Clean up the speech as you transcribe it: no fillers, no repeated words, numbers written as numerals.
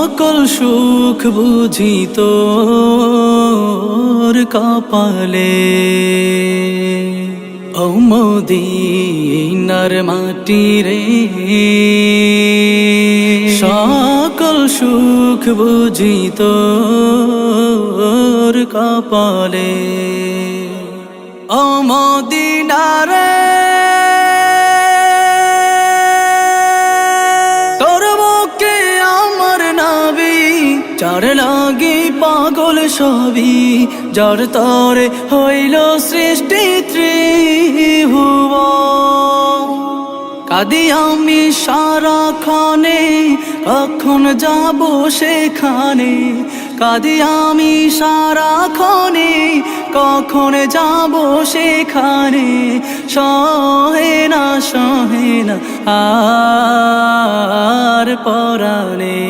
সকল সুখ বুঝি তোর কপালে। ও মদিনার মাটি রে, সকল সুখ বুঝি তোর কপালে। ও মদিনা রে, তোর বুকে আমার নবী, যার লাগি পাগল সবই, যার তরে হইল সৃষ্টি ত্রিভুবন। কাঁদি আমি সারাক্ষণে, কখন যাব সেখানে। কাঁদি আমি সারাক্ষণে, কখন যাব সেখানে। সহে না আর পরাণে।